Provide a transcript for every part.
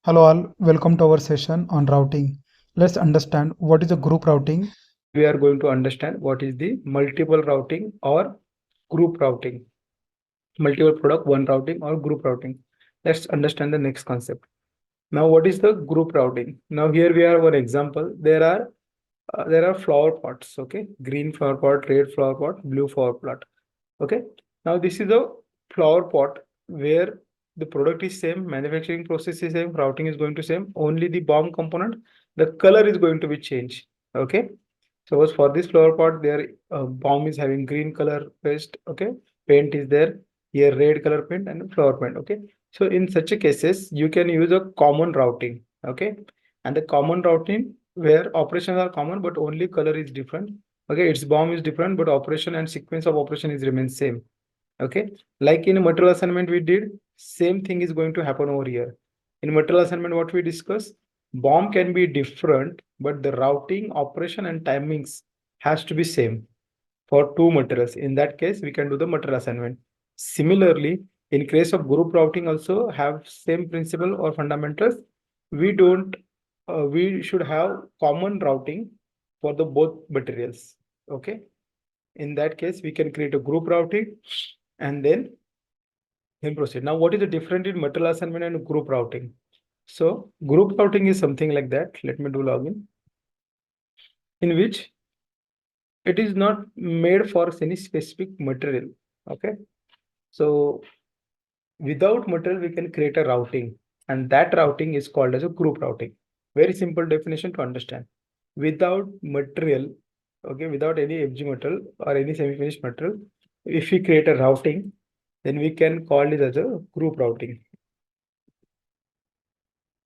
Hello all, welcome to our session on routing. Let's understand what is a group routing. We are going to understand what is the multiple routing or group routing. Multiple product, one routing or group routing. Let's understand the next concept. Now, what is the group routing? Now, here we have our example. There are flower pots. Okay, green flower pot, red flower pot, blue flower pot. Okay. Now, this is a flower pot where the product is same, manufacturing process is same, routing is going to same. Only the BOM component, the color is going to be changed. Okay. Suppose for this flower pot, their BOM is having green color paste. Okay, paint is there. Here red color paint and flower paint. Okay, so in such a cases, you can use a common routing. Okay, and the common routing where operations are common but only color is different. Okay, its BOM is different but operation and sequence of operation is remain same. Okay, like in material assignment we did, same thing is going to happen over here. In material assignment, what we discuss, BOM can be different, but the routing, operation, and timings has to be same for two materials. In that case, we can do the material assignment. Similarly, in case of group routing, also have same principle or fundamentals. We don't. We should have common routing for the both materials. Okay. In that case, we can create a group routing and then proceed. Now, what is the difference in material assignment and group routing? So group routing is something like that. Let me do login, in which it is not made for any specific material. Okay. So without material, we can create a routing, and that routing is called as a group routing. Very simple definition to understand. Without material, okay, without any FG material or any semi-finished material, if we create a routing, then we can call it as a group routing.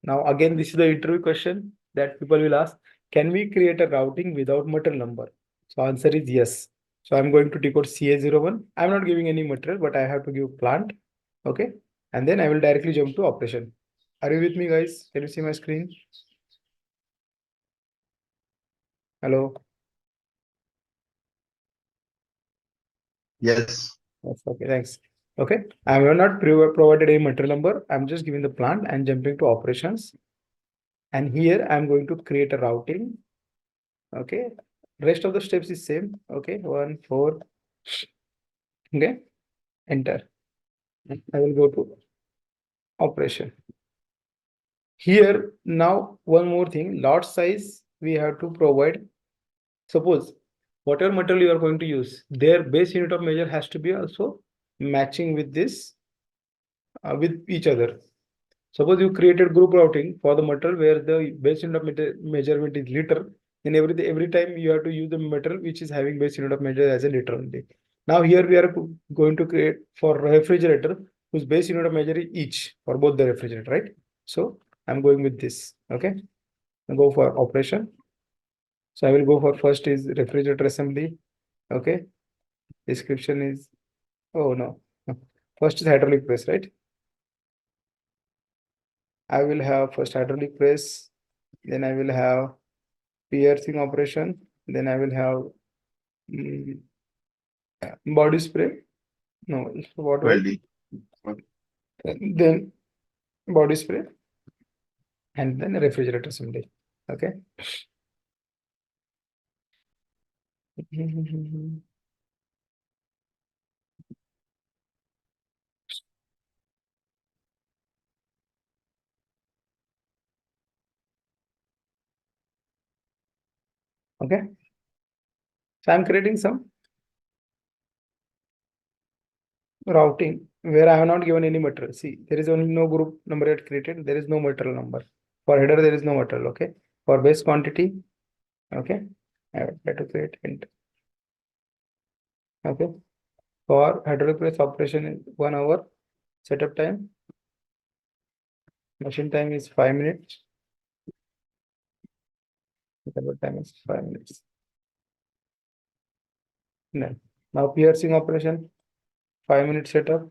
Now, again, this is the interview question that people will ask. Can we create a routing without material number? So answer is yes. So I'm going to decode CA01. I'm not giving any material, but I have to give plant. Okay. And then I will directly jump to operation. Are you with me, guys? Can you see my screen? Hello. Yes. Yes, okay, thanks. Okay. I have not provided a material number. I'm just giving the plant and jumping to operations. And here I'm going to create a routing. Okay. Rest of the steps is same. Okay. 1, 4. Okay. Enter. I will go to operation. Here now one more thing, lot size we have to provide. Suppose whatever material you are going to use, their base unit of measure has to be also matching with this with each other. Suppose you created group routing for the material where the base unit of measurement is liter, then every time you have to use the material which is having base unit of measure as a liter only. Now here we are going to create for refrigerator whose base unit of measure is each for both the refrigerator, right? So I'm going with this. Okay, I'll go for operation. So I will go for first is refrigerator assembly. Okay, description is, oh no, first is hydraulic press, right? I will have first hydraulic press, then I will have piercing operation, then I will have body spray. No, what was? Welding. Then body spray and then refrigerator assembly. Okay. Okay. So I'm creating some routing where I have not given any material. See, there is only no group number yet created. There is no material number. For header, there is no material. Okay. For base quantity, okay, I will try to create int. Okay. For hydraulic press operation is 1 hour. Setup time. Machine time is 5 minutes. Setup time is 5 minutes. Now piercing operation, 5 minute setup,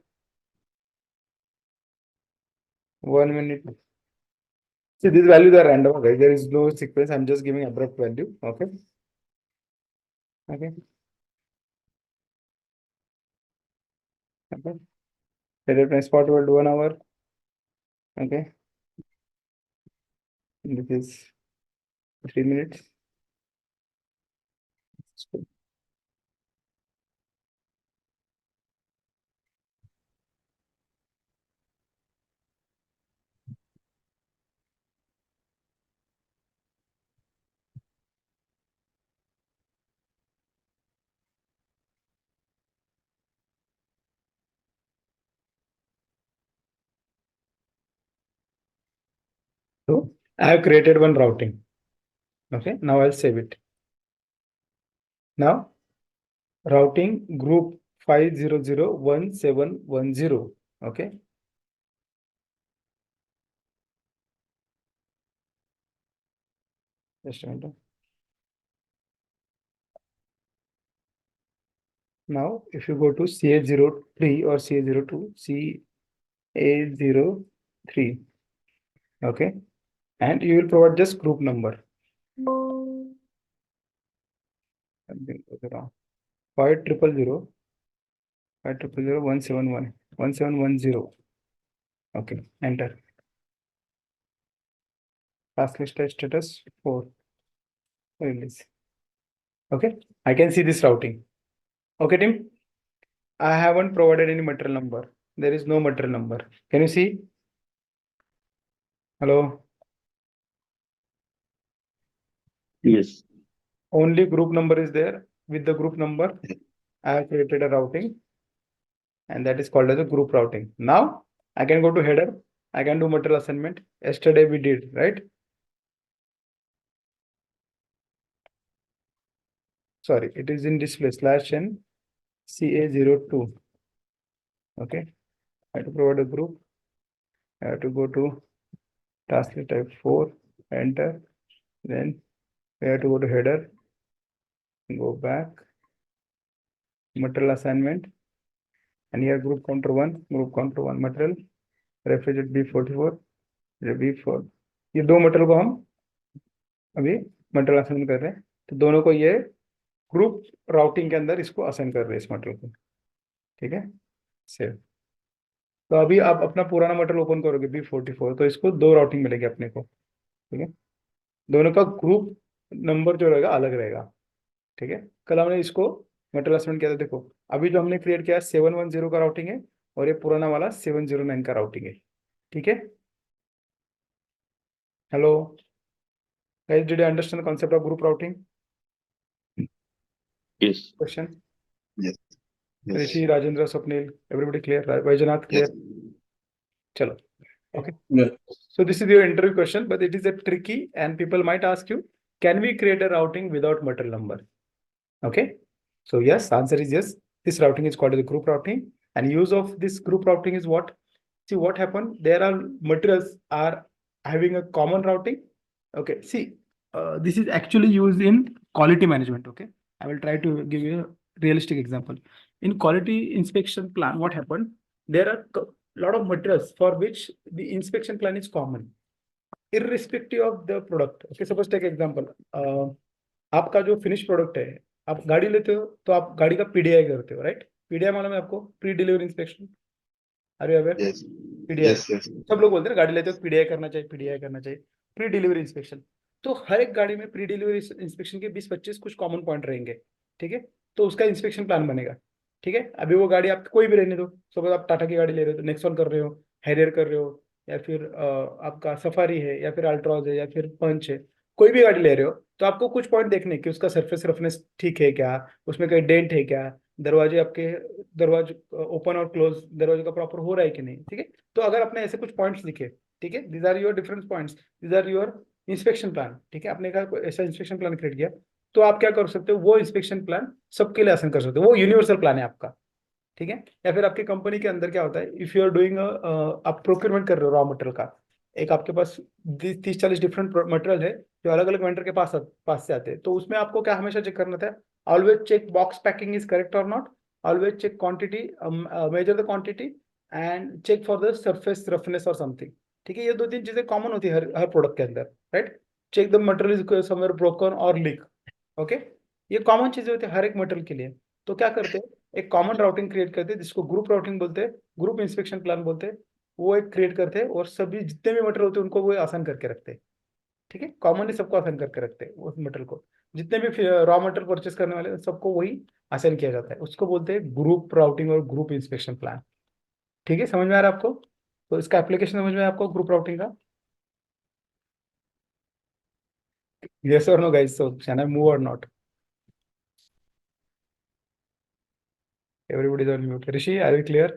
1 minute. See, these values are random, okay? There is no sequence. I'm just giving abrupt value. Okay. Okay. Okay. Setup time spot world 1 hour. Okay. This is 3 minutes. So I have created one routing. Okay, now I'll save it. Now routing group 5001710. Okay. Just a minute. Now, if you go to CA03 or CA02, CA03, okay, and you will provide just group number. Something goes wrong. 5000 171 1710. Okay, enter. Task list status 4. Release. Okay, I can see this routing. Okay, team. I haven't provided any material number. There is no material number. Can you see? Hello. Yes. Only group number is there. With the group number, I have created a routing, and that is called as a group routing. Now I can go to header. I can do material assignment. Yesterday we did, right? Sorry, it is in display /n CA02. Okay. I have to provide a group. I have to go to task list type 4, enter. Then we have to go to header, go back, material assignment, and here group counter 1, material, refrigerant B44, B4. ये दो material को हम अभी material assign कर रहे हैं, तो दोनों को ये ग्रुप राउटिंग के अंदर इसको असाइन कर रहे हैं, इस मटेरियल को। ठीक है, सेव। तो अभी आप अपना पुराना मटेरियल ओपन करोगे B44, तो इसको दो राउटिंग मिलेगी अपने को। ठीक है, दोनों का ग्रुप नंबर जो रहेगा अलग रहेगा। ठीक है, कल हमने इसको मटेरियल असाइनमेंट किया था। देखो अभी जो हमने क्रिएट किया 710 का राउटिंग है, और ये पुराना वाला 709 का राउटिंग है। ठीक है, hello guys, did you understand the concept of group routing? Yes. Question? Yes. Rishi, Rajendra, Swapnil, everybody clear? Vaijanath clear? Yes. Chalo. Okay. Yes. So this is your interview question, but it is a tricky, and people might ask you, can we create a routing without material number? Okay. So yes, answer is yes. This routing is called as a group routing, and use of this group routing is what? See what happened. There are materials are having a common routing. Okay. See, this is actually used in quality management. Okay. I will try to give you a realistic example. In quality inspection plan, what happened? There are a lot of materials for which the inspection plan is common, irrespective of the product. Okay, suppose take example. आपका जो finish product है, आप गाड़ी लेते हो तो आप गाड़ी का पीडीआई करते हो, राइट? पीडीआई मालूम है आपको? Pre delivery inspection. Are you aware? Yes. PDI Yes. Yes. सब लोग बोलते हैं गाड़ी लेते हो पीडीआई करना चाहिए, पीडीआई करना चाहिए, प्री डिलीवरी इंस्पेक्शन। तो हर एक गाड़ी में प्री डिलीवरी इंस्पेक्शन के 20-25 कुछ कॉमन पॉइंट रहेंगे। ठीक है, तो उसका इंस्पेक्शन प्लान बनेगा। ठीक है, अभी वो गाड़ी आप कोई भी रहने दो, सपोज आप टाटा की गाड़ी ले रहे हो तो नेक्सॉन कर रहे हो, हैरियर कर रहे हो, या फिर आपका सफारी है, या फिर अल्ट्रॉज है, या फिर पंच है, कोई भी गाड़ी ले रहे हो, तो आपको कुछ पॉइंट देखने कि उसका सरफेस रफनेस ठीक है क्या, उसमें कोई डेंट है क्या, दरवाजे आपके दरवाजे ओपन और क्लोज दरवाजे का प्रॉपर हो रहा है कि नहीं। ठीक है, तो अगर आपने ऐसे कुछ पॉइंट्स लिखे, ठीक है, these are your different points, these are your inspection plan. ठीक है, आपने कहा ऐसा इंस्पेक्शन प्लान क्रिएट किया, तो आप क्या कर सकते हो, वो इंस्पेक्शन प्लान सबके लिए आसान कर सकते हो, वो यूनिवर्सल प्लान है आपका। ठीक है, या फिर आपकी कंपनी के अंदर क्या होता है, इफ यू आर डूइंग आप प्रोक्योरमेंट कर रहे हो रॉ मटेरियल का, एक आपके पास 30-40 डिफरेंट मटेरियल है जो अलग अलग वेंडर के पास से आते हैं, तो उसमें आपको क्या हमेशा चेक करना था, always check box packing is correct और not, always check quantity, measure the quantity, and check for the surface roughness और समथिंग। ठीक है, ये 2-3 चीजें कॉमन होती है हर प्रोडक्ट के अंदर, right? Check the material is somewhere broken और लीक। ओके, ये कॉमन चीजें होती है हर एक मटेरियल के लिए। तो क्या करते हैं, एक कॉमन राउटिंग क्रिएट करते हैं जिसको ग्रुप राउटिंग बोलते हैं, ग्रुप इंस्पेक्शन प्लान बोलते हैं। वो एक क्रिएट करते हैं और सभी जितने भी मटेरियल होते हैं उनको वो आसान करके रखते हैं। ठीक है, कॉमनली सबको असाइन करके रखते हैं उस मटेरियल को, जितने भी रॉ मटेरियल परचेस करने वाले सबको वही असाइन किया जाता है, उसको बोलते हैं ग्रुप राउटिंग और ग्रुप इंस्पेक्शन प्लान। ठीक है, समझ में आ रहा है आपको? तो इसका एप्लीकेशन समझ में आया आपको ग्रुप राउटिंग का? Yes or no, guys? So, can I move or not? Everybody is on mute. Rishi, are you clear?